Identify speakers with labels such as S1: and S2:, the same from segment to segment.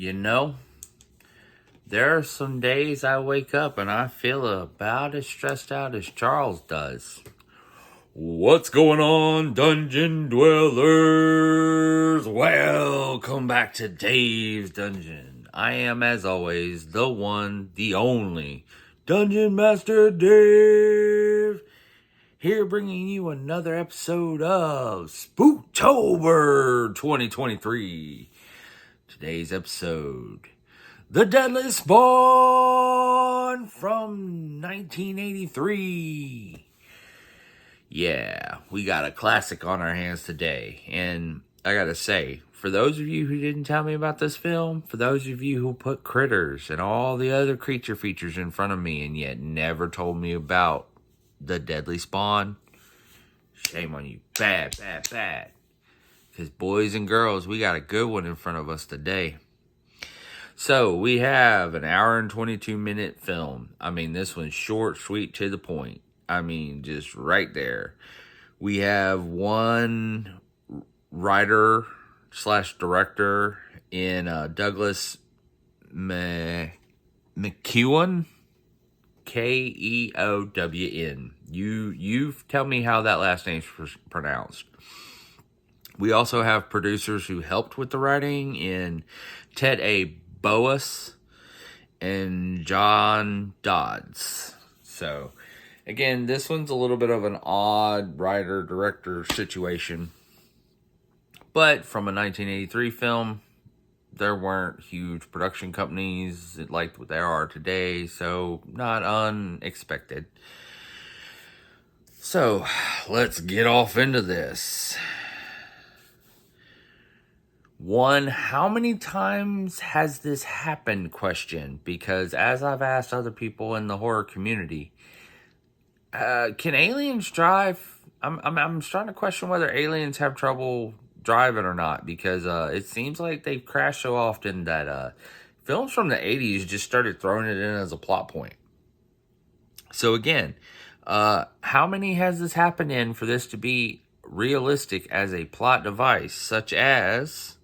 S1: You know, there are some days I wake up and I feel about as stressed out as Charles does. What's going on, Dungeon Dwellers? Welcome back to Dave's Dungeon. I am, as always, the one, the only, Dungeon Master Dave. Here bringing you another episode of Spooktober 2023. Today's episode, The Deadly Spawn from 1983. Yeah, we got a classic on our hands today. And I gotta say, for those of you who didn't tell me about this film, for those of you who put critters and all the other creature features in front of me and yet never told me about The Deadly Spawn, shame on you. Bad, bad, bad. Because boys and girls, we got a good one in front of us today. So, we have an hour and 22-minute film. I mean, this one's short, sweet, to the point. I mean, just right there. We have one writer / director in Douglas McKeown. Keown. You tell me how that last name's pronounced. We also have producers who helped with the writing in Ted A. Boas and John Dodds. So, again, this one's a little bit of an odd writer-director situation. But from a 1983 film, there weren't huge production companies like what there are today, so not unexpected. So, let's get off into this. One, how many times has this happened question? Because as I've asked other people in the horror community, can aliens drive? I'm starting to question whether aliens have trouble driving or not, because it seems like they crash so often that films from the 80s just started throwing it in as a plot point. So again, how many has this happened in for this to be realistic as a plot device, such as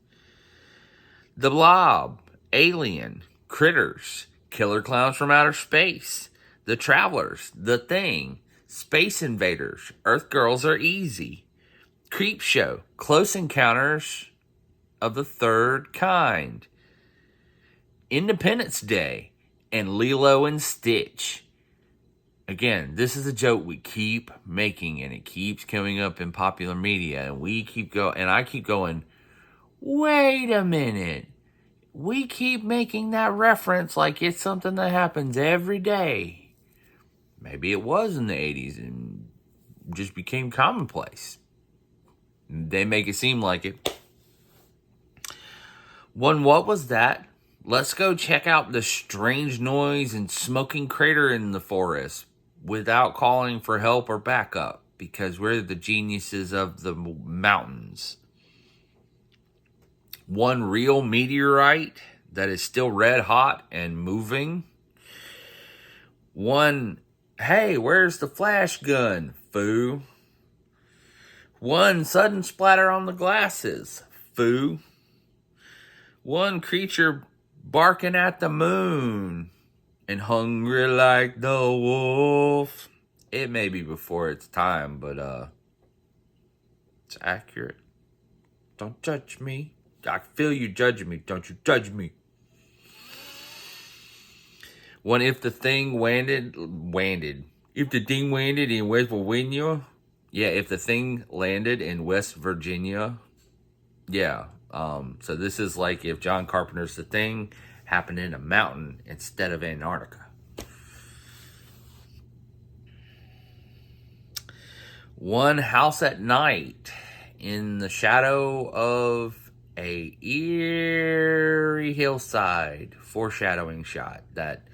S1: The Blob, Alien, Critters, Killer Clowns from Outer Space, The Travelers, The Thing, Space Invaders, Earth Girls Are Easy, Creepshow, Close Encounters of the Third Kind, Independence Day, and Lilo and Stitch. Again, this is a joke we keep making, and it keeps coming up in popular media, and we keep going, and I keep going, wait a minute. We keep making that reference like it's something that happens every day. Maybe it was in the 80s and just became commonplace. They make it seem like it. One, what was that? Let's go check out the strange noise and smoking crater in the forest without calling for help or backup, because we're the geniuses of the mountains. One real meteorite that is still red hot and moving. One, hey, where's the flash gun, foo? One sudden splatter on the glasses, foo. One creature barking at the moon and hungry like the wolf. It may be before its time, but it's accurate. Don't judge me. I feel you judging me. Don't you judge me. One, if the thing landed. If the thing landed in West Virginia. Yeah, if the thing landed in West Virginia. Yeah. So this is like if John Carpenter's The Thing happened in a mountain instead of Antarctica. One, house at night in the shadow of a eerie hillside foreshadowing shot that,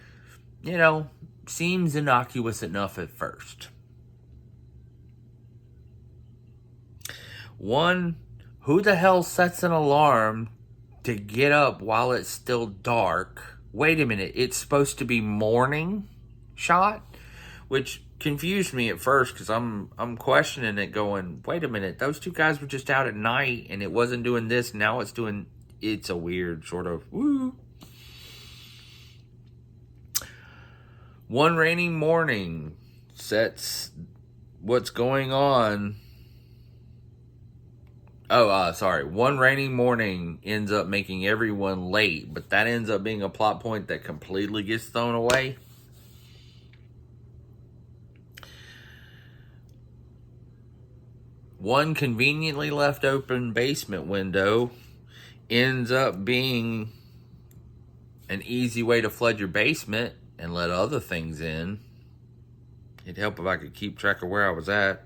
S1: seems innocuous enough at first. One, who the hell sets an alarm to get up while it's still dark? Wait a minute, it's supposed to be morning shot? Which confused me at first, because I'm questioning it, going, wait a minute, those two guys were just out at night and it wasn't doing this, now it's it's a weird sort of woo. One rainy morning sets what's going on. One rainy morning ends up making everyone late, but that ends up being a plot point that completely gets thrown away. One conveniently left open basement window ends up being an easy way to flood your basement and let other things in. It'd help if I could keep track of where I was at.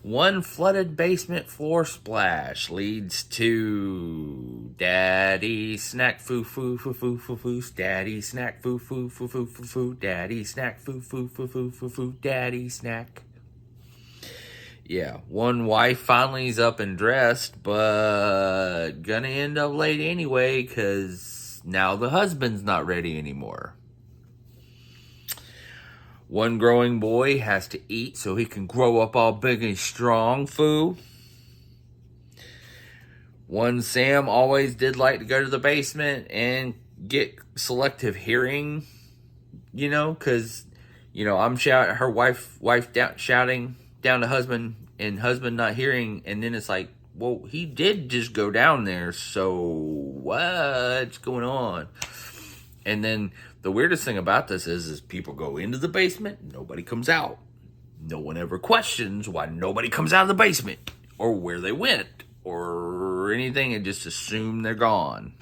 S1: One flooded basement floor splash leads to daddy snack foo foo foo foo foo foo, daddy snack foo foo foo foo foo foo, daddy snack foo foo foo foo foo foo, daddy snack. Yeah, one wife finally is up and dressed, but gonna end up late anyway because now the husband's not ready anymore. One growing boy has to eat so he can grow up all big and strong, foo. One Sam always did like to go to the basement and get selective hearing, because, I'm shouting, her wife shouting down to husband and husband not hearing. And then it's like, well, he did just go down there. So what's going on? And then the weirdest thing about this is people go into the basement, nobody comes out. No one ever questions why nobody comes out of the basement or where they went or anything, and just assume they're gone.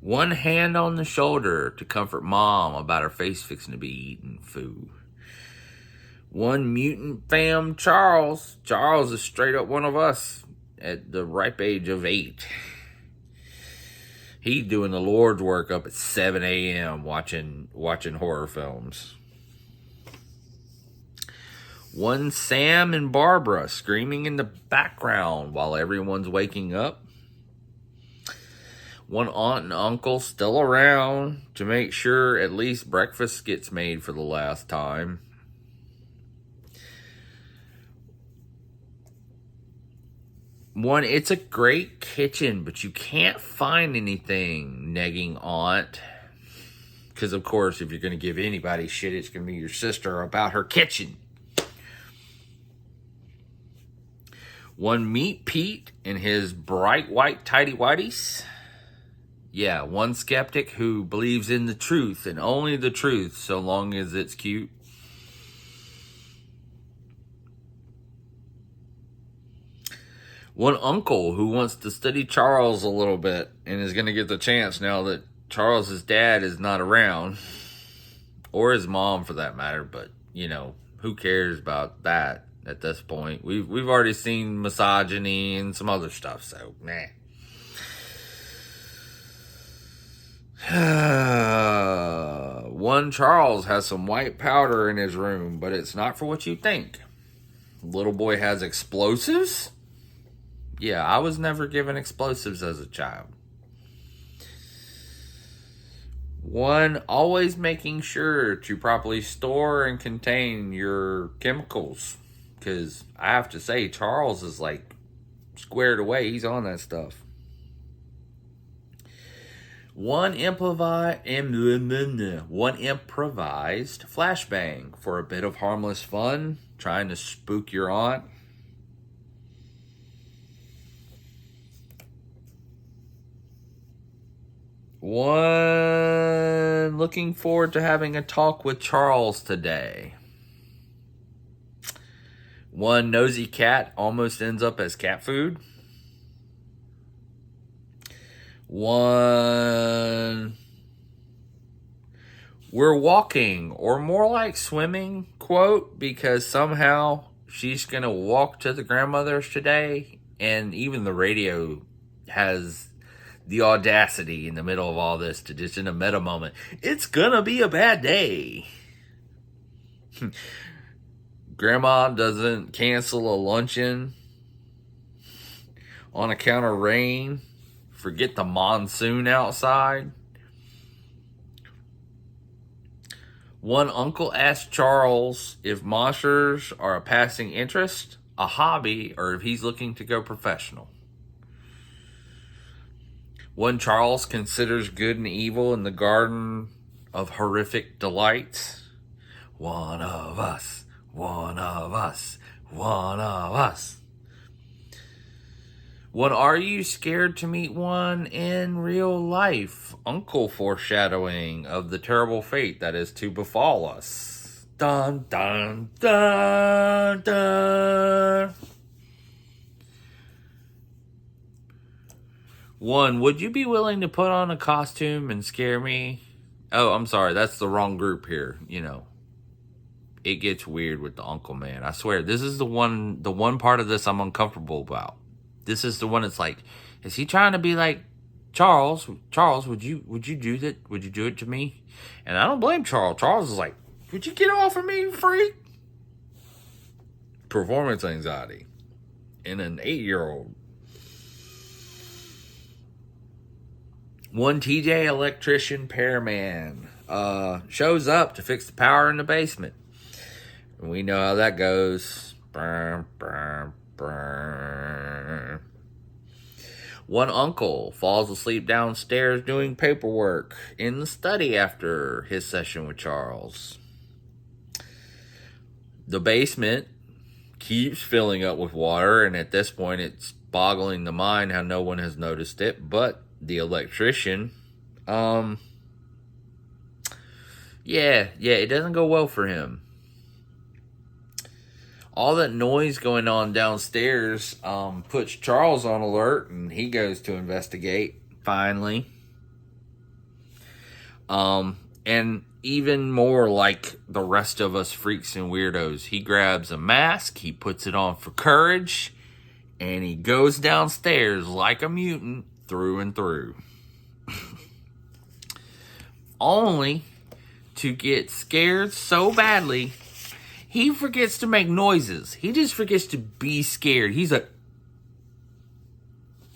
S1: One hand on the shoulder to comfort mom about her face fixing to be eating food. One mutant fam, Charles. Charles is straight up one of us at the ripe age of 8. He's doing the Lord's work up at 7 a.m. watching horror films. One Sam and Barbara screaming in the background while everyone's waking up. One aunt and uncle still around to make sure at least breakfast gets made for the last time. One, it's a great kitchen, but you can't find anything, negging aunt. Because, of course, if you're going to give anybody shit, it's going to be your sister about her kitchen. One Meat Pete and his bright white tighty whities. Yeah, one skeptic who believes in the truth and only the truth so long as it's cute. One uncle who wants to study Charles a little bit and is going to get the chance now that Charles's dad is not around. Or his mom, for that matter. But, who cares about that at this point? We've already seen misogyny and some other stuff, so, nah. One Charles has some white powder in his room, but it's not for what you think. Little boy has explosives? Yeah, I was never given explosives as a child. One, always making sure to properly store and contain your chemicals. Because I have to say, Charles is like squared away. He's on that stuff. One improvised flashbang for a bit of harmless fun, trying to spook your aunt. One looking forward to having a talk with Charles today. One nosy cat almost ends up as cat food. One, we're walking, or more like swimming, quote, because somehow she's going to walk to the grandmother's today, and even the radio has the audacity in the middle of all this to just, in a meta moment, it's gonna be a bad day. Grandma doesn't cancel a luncheon on account of rain. Forget the monsoon outside. One uncle asked Charles if monsters are a passing interest a hobby or if he's looking to go professional. One Charles considers good and evil in the garden of horrific delights. One of us, one of us, one of us. One, are you scared to meet one in real life? Uncle foreshadowing of the terrible fate that is to befall us. Dun, dun, dun, dun. One, would you be willing to put on a costume and scare me? Oh, I'm sorry, that's the wrong group here. You know, it gets weird with the Uncle Man. I swear, this is the one part of this I'm uncomfortable about. This is the one that's like, is he trying to be like, Charles, would you do that? Would you do it to me? And I don't blame Charles. Charles is like, would you get off of me, you freak? Performance anxiety in an 8-year-old. One TJ electrician repairman shows up to fix the power in the basement. And we know how that goes. Burr, burr, burr. One uncle falls asleep downstairs doing paperwork in the study after his session with Charles. The basement keeps filling up with water, and at this point it's boggling the mind how no one has noticed it, but the electrician, it doesn't go well for him. All that noise going on downstairs puts Charles on alert, and he goes to investigate, finally. And even more like the rest of us freaks and weirdos, he grabs a mask, he puts it on for courage, and he goes downstairs like a mutant through and through. Only to get scared so badly, he forgets to make noises. He just forgets to be scared. He's like,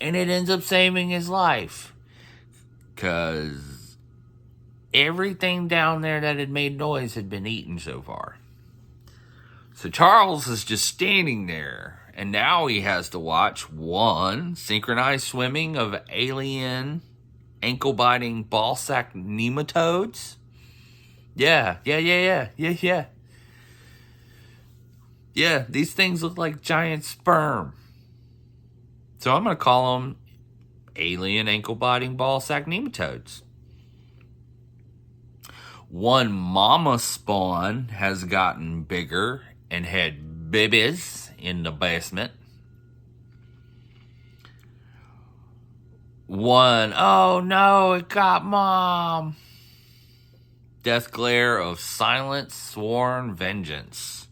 S1: and it ends up saving his life. Because everything down there that had made noise had been eaten so far. So Charles is just standing there. And now he has to watch one, synchronized swimming of alien ankle-biting ball-sack nematodes. Yeah. Yeah, these things look like giant sperm. So I'm going to call them alien ankle-biting ball-sack nematodes. One mama spawn has gotten bigger and had babies in the basement. One, oh no, it got mom. Death glare of silent sworn vengeance.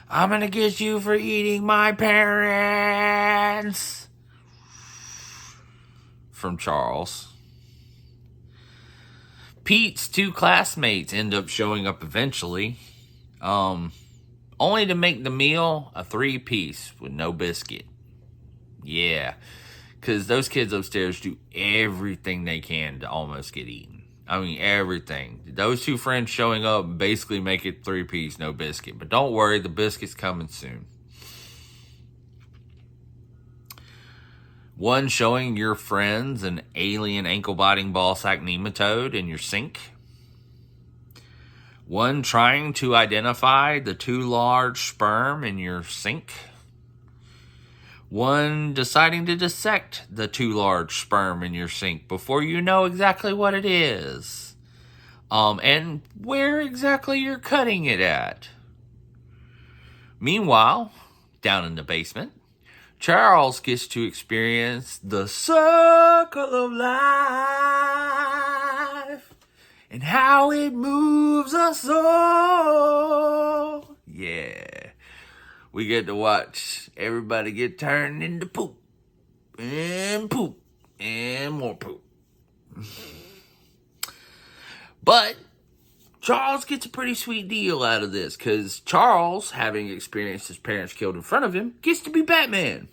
S1: I'm gonna get you for eating my parents. From Charles. Pete's two classmates end up showing up eventually. Only to make the meal a 3-piece with no biscuit. Yeah, because those kids upstairs do everything they can to almost get eaten. I mean, everything. Those two friends showing up basically make it 3-piece, no biscuit. But don't worry, the biscuit's coming soon. One, showing your friends an alien ankle-biting ball-sack nematode in your sink. One, trying to identify the too large sperm in your sink. One, deciding to dissect the too large sperm in your sink before you know exactly what it is. And where exactly you're cutting it at. Meanwhile, down in the basement, Charles gets to experience the circle of life and how it moves us all. Yeah. We get to watch everybody get turned into poop and more poop. But Charles gets a pretty sweet deal out of this because Charles, having experienced his parents killed in front of him, gets to be Batman.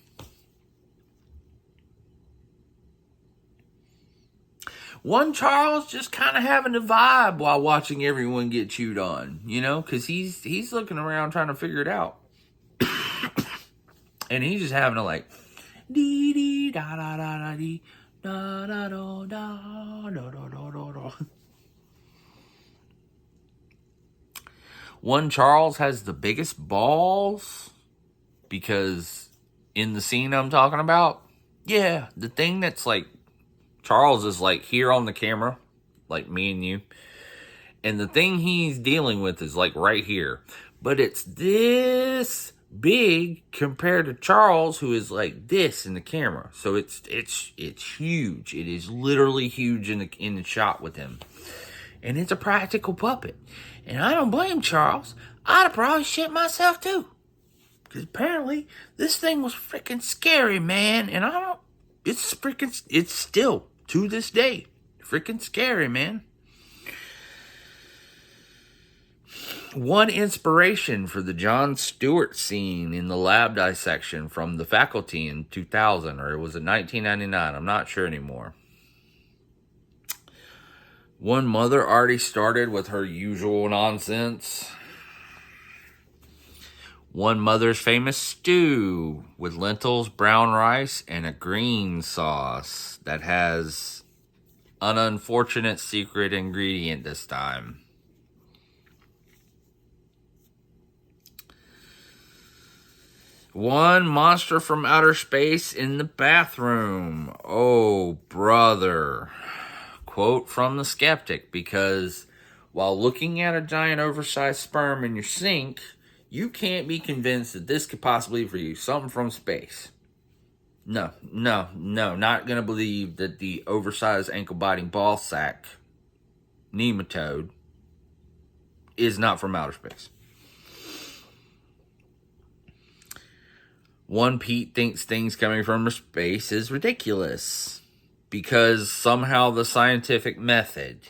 S1: One, Charles just kind of having a vibe while watching everyone get chewed on, you know, because he's looking around trying to figure it out. And he's just having to like, dee dee da da da da dee, da da da da da da da da da. One Charles has the biggest balls because in the scene I'm talking about, yeah, the thing that's like, Charles is like here on the camera, like me and you. And the thing he's dealing with is like right here. But it's this big compared to Charles, who is like this in the camera. So it's huge. It is literally huge in the shot with him. And it's a practical puppet. And I don't blame Charles. I'd have probably shit myself too. Because apparently this thing was freaking scary, man. And it's still, to this day, freaking scary, man. One inspiration for the Jon Stewart scene in the lab dissection from The Faculty in 2000, or it was in 1999, I'm not sure anymore. One mother already started with her usual nonsense. One mother's famous stew with lentils, brown rice, and a green sauce that has an unfortunate secret ingredient this time. One monster from outer space in the bathroom. Oh, brother. Quote from the skeptic, because while looking at a giant oversized sperm in your sink, you can't be convinced that this could possibly be for you. Something from space. No. Not going to believe that the oversized ankle-biting ball sack nematode is not from outer space. One Pete thinks things coming from space is ridiculous because somehow the scientific method.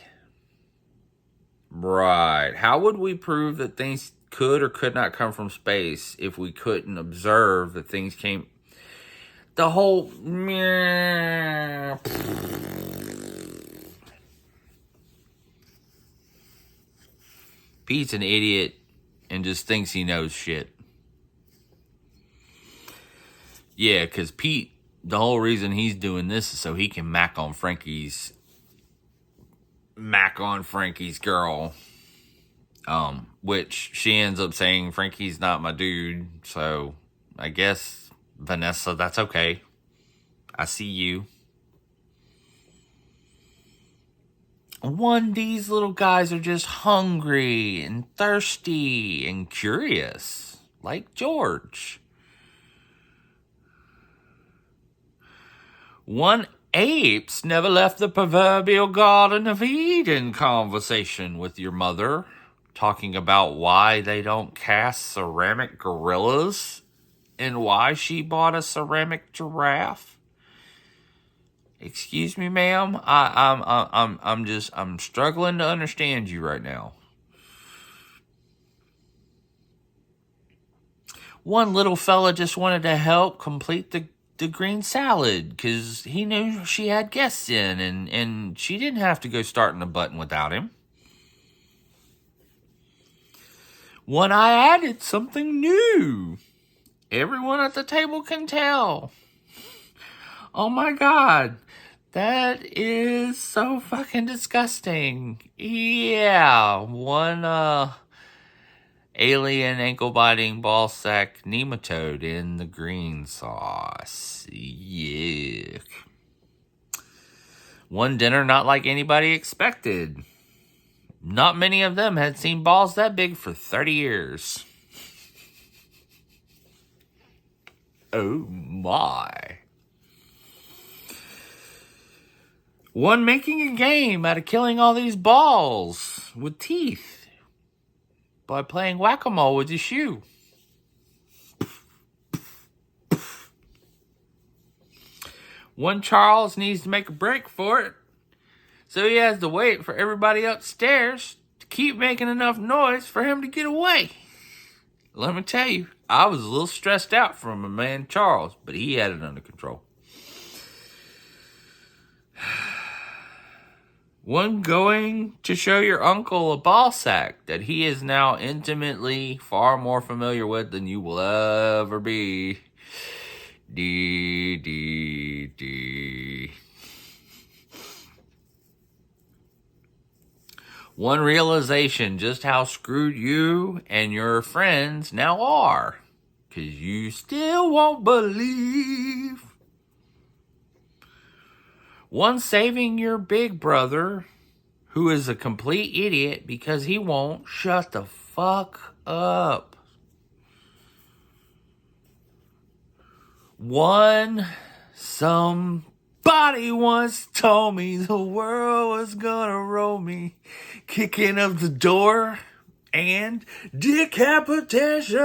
S1: Right. How would we prove that things could or could not come from space if we couldn't observe that things came? The whole... Pete's an idiot and just thinks he knows shit. Yeah, because Pete, the whole reason he's doing this is so he can mac on Frankie's girl. Which she ends up saying, Frankie's not my dude. So I guess, Vanessa, that's okay. I see you. These little guys are just hungry and thirsty and curious, like George. One apes never left the proverbial Garden of Eden conversation with your mother, talking about why they don't cast ceramic gorillas and why she bought a ceramic giraffe. Excuse me, ma'am. I'm struggling to understand you right now. One little fella just wanted to help complete the green salad because he knew she had guests in and she didn't have to go starting a button without him. I added something new. Everyone at the table can tell. Oh my God. That is so fucking disgusting. Yeah. One alien ankle-biting ballsack nematode in the green sauce. Yuck. One dinner not like anybody expected. Not many of them had seen balls that big for 30 years. Oh my. One making a game out of killing all these balls with teeth by playing whack-a-mole with his shoe. One Charles needs to make a break for it, so he has to wait for everybody upstairs to keep making enough noise for him to get away. Let me tell you, I was a little stressed out from my man Charles, but he had it under control. One going to show your uncle a ball sack that he is now intimately far more familiar with than you will ever be. D, D, D. One realization just how screwed you and your friends now are. 'Cause you still won't believe. One saving your big brother, who is a complete idiot because he won't shut the fuck up. Somebody once told me the world was gonna roll me, kicking up the door and decapitation.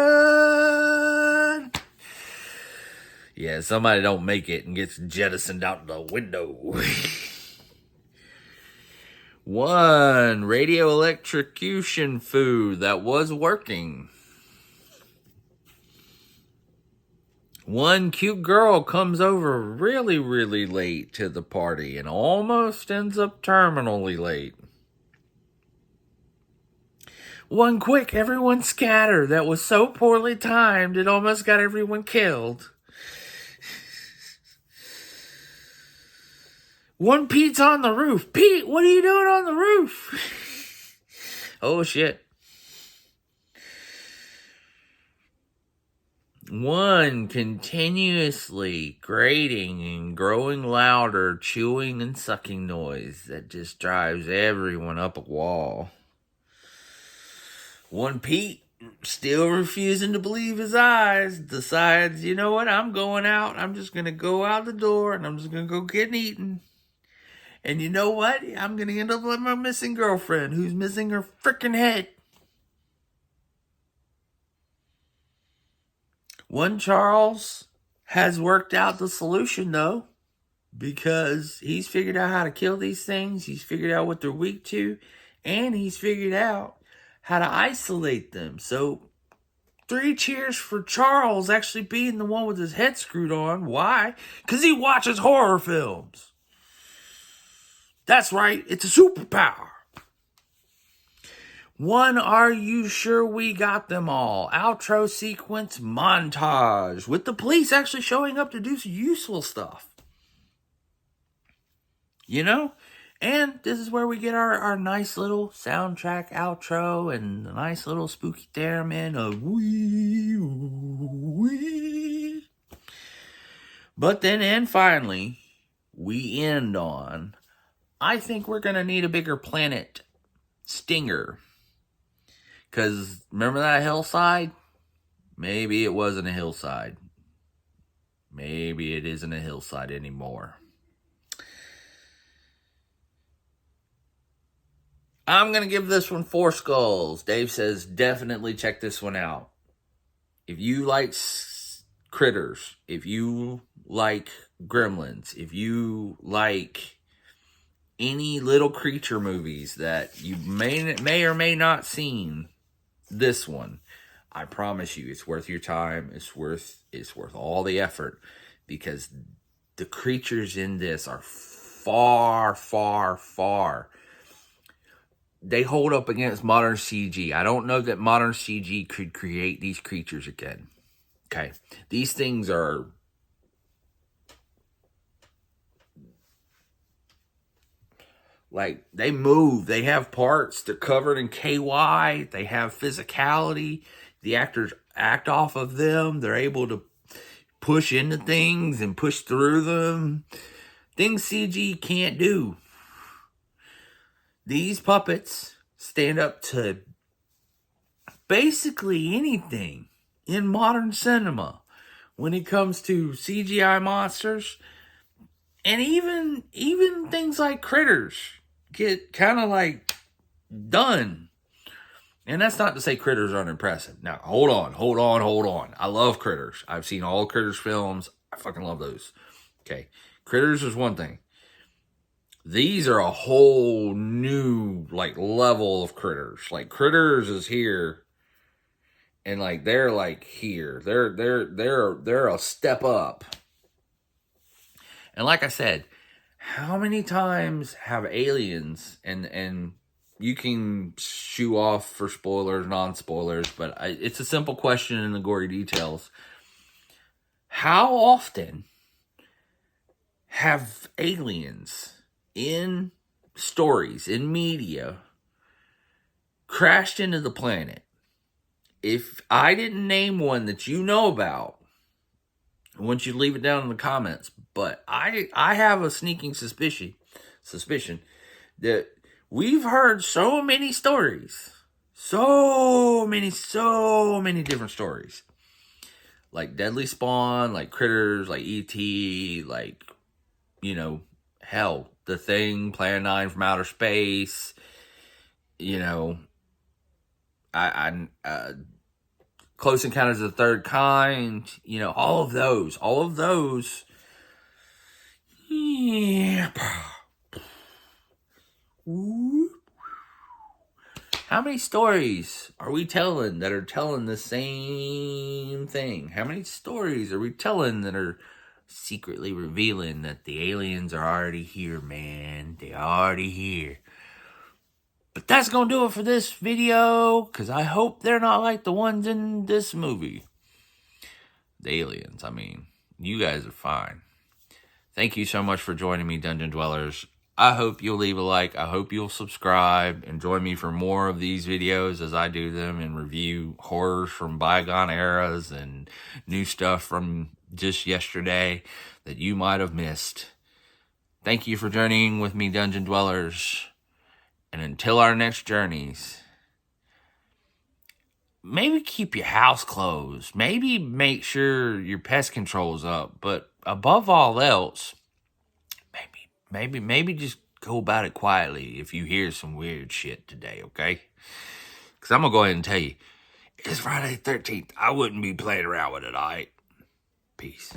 S1: Yeah, somebody don't make it and gets jettisoned out the window. One radio electrocution food that was working. One cute girl comes over really, really late to the party and almost ends up terminally late. One quick everyone scatter that was so poorly timed it almost got everyone killed. One Pete's on the roof. Pete, what are you doing on the roof? Oh, shit. One continuously grating and growing louder, chewing and sucking noise that just drives everyone up a wall. One Pete, still refusing to believe his eyes, decides, you know what, I'm going out. I'm just going to go out the door and I'm just going to go get eaten. And you know what? I'm going to end up like my missing girlfriend who's missing her freaking head. One Charles has worked out the solution, though, because he's figured out how to kill these things. He's figured out what they're weak to, and he's figured out how to isolate them. So 3 cheers for Charles actually being the one with his head screwed on. Why? Because he watches horror films. That's right, it's a superpower. One, are you sure we got them all? Outro sequence montage with the police actually showing up to do some useful stuff. You know? And this is where we get our nice little soundtrack outro and a nice little spooky theremin of wee, wee. But then, and finally, we end on, I think we're going to need a bigger planet stinger. Because remember that hillside? Maybe it wasn't a hillside. Maybe it isn't a hillside anymore. I'm going to give this one 4 skulls. Dave says definitely check this one out. If you like critters, if you like gremlins, if you like any little creature movies that you may or may not seen, this one, I promise you, it's worth your time. It's worth all the effort, because the creatures in this are far, far, far. They hold up against modern CG. I don't know that modern CG could create these creatures again. Okay, these things are like, they move. They have parts. They're covered in KY. They have physicality. The actors act off of them. They're able to push into things and push through them. Things CG can't do. These puppets stand up to basically anything in modern cinema when it comes to CGI monsters. And even things like critters get kind of like done. And that's not to say critters aren't impressive. Now, hold on. I love critters. I've seen all critters films. I fucking love those. Okay. Critters is one thing. These are a whole new like level of critters. Like, critters is here, and like they're like here. They're a step up. And like I said, how many times have aliens, and you can shoo off for spoilers, non-spoilers, but it's a simple question in the gory details. How often have aliens in stories, in media, crashed into the planet? If I didn't name one that you know about, I want you to leave it down in the comments. But I have a sneaking suspicion that we've heard so many stories, so many different stories, like Deadly Spawn, like Critters, like E.T., like, hell, The Thing, Plan 9 from Outer Space, I Close Encounters of the Third Kind, all of those. Yeah. How many stories are we telling that are telling the same thing? How many stories are we telling that are secretly revealing that the aliens are already here, man? They're already here. But that's going to do it for this video, because I hope they're not like the ones in this movie. The aliens, I mean. You guys are fine. Thank you so much for joining me, Dungeon Dwellers. I hope you'll leave a like. I hope you'll subscribe and join me for more of these videos as I do them and review horrors from bygone eras and new stuff from just yesterday that you might have missed. Thank you for journeying with me, Dungeon Dwellers. And until our next journeys, maybe keep your house closed. Maybe make sure your pest control's up. But above all else, maybe just go about it quietly if you hear some weird shit today, okay? Because I'm going to go ahead and tell you, it's Friday the 13th. I wouldn't be playing around with it, all right? Peace.